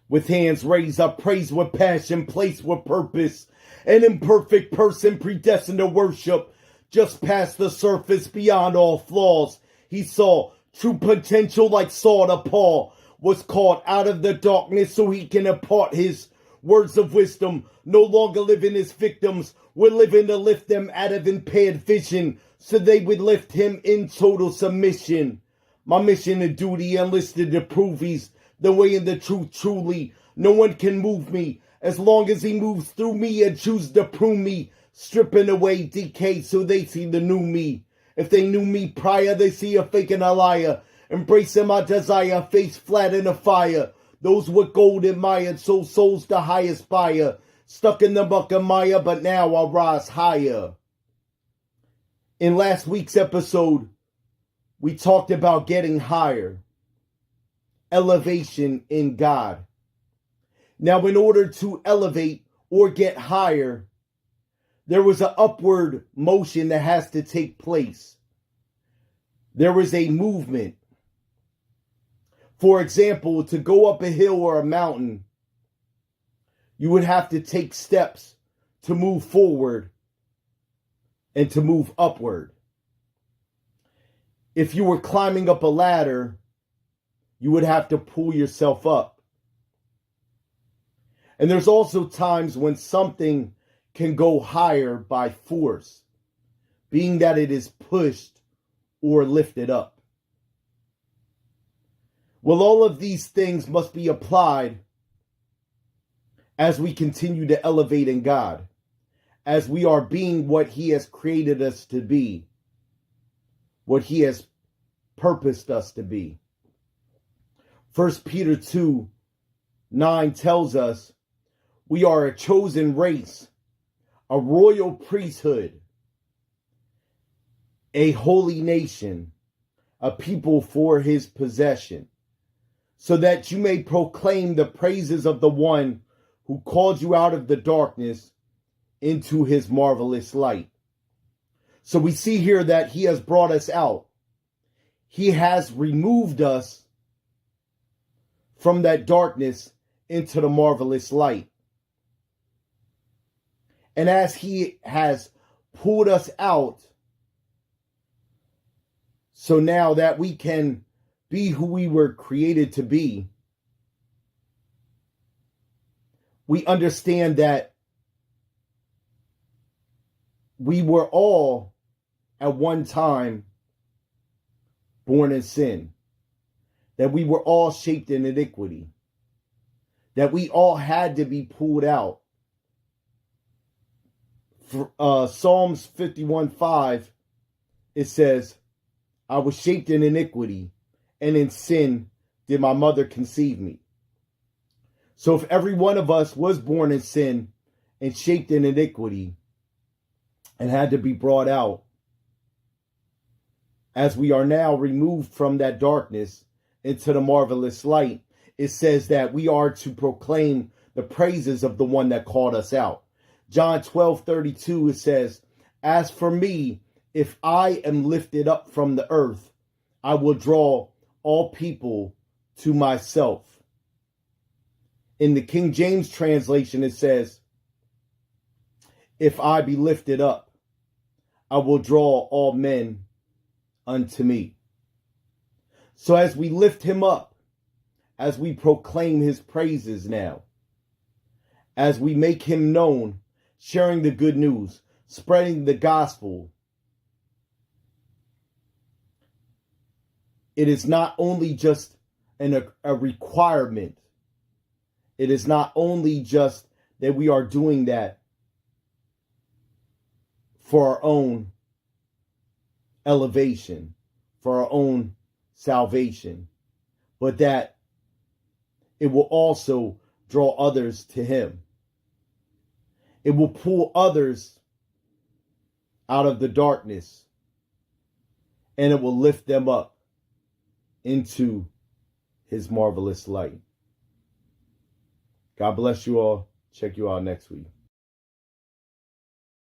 With hands raised, I praise with passion, place with purpose. An imperfect person predestined to worship. Just past the surface, beyond all flaws. He saw true potential like Saul to Paul. Was called out of the darkness so he can impart his words of wisdom. No longer living as victims. We're living to lift them out of impaired vision, so they would lift him in total submission. My mission and duty enlisted to prove he's the way and the truth truly. No one can move me as long as he moves through me and choose to prune me, stripping away decay so they see the new me. If they knew me prior, they see a fake and a liar. Embracing my desire, face flat in the fire. Those with gold admired, so souls the highest buyer. Stuck in the muck and mire, but now I'll rise higher. In last week's episode, we talked about getting higher. Elevation in God. Now, in order to elevate or get higher, there was an upward motion that has to take place. There is a movement. For example, to go up a hill or a mountain, you would have to take steps to move forward and to move upward. If you were climbing up a ladder, you would have to pull yourself up. And there's also times when something can go higher by force, being that it is pushed or lifted up. Well, all of these things must be applied as we continue to elevate in God, as we are being what He has created us to be, what He has purposed us to be. 1 Peter 2:9 tells us we are a chosen race, a royal priesthood, a holy nation, a people for His possession, so that you may proclaim the praises of the one who called you out of the darkness into His marvelous light. So we see here that He has brought us out. He has removed us from that darkness into the marvelous light. And as He has pulled us out, so now that we can be who we were created to be, we understand that we were all at one time born in sin, that we were all shaped in iniquity, that we all had to be pulled out. Psalms 51:5, it says, I was shaped in iniquity, and in sin did my mother conceive me. So if every one of us was born in sin and shaped in iniquity and had to be brought out, as we are now removed from that darkness into the marvelous light, it says that we are to proclaim the praises of the one that called us out. John 12:32, it says, as for me, if I am lifted up from the earth, I will draw all people to myself. In the King James translation, it says, if I be lifted up, I will draw all men unto me. So as we lift Him up, as we proclaim His praises now, as we make Him known, sharing the good news, spreading the gospel, it is not only just a requirement. It is not only just that we are doing that for our own elevation, for our own salvation, but that it will also draw others to Him. It will pull others out of the darkness, and it will lift them up into His marvelous light. God bless you all. Check you out next week.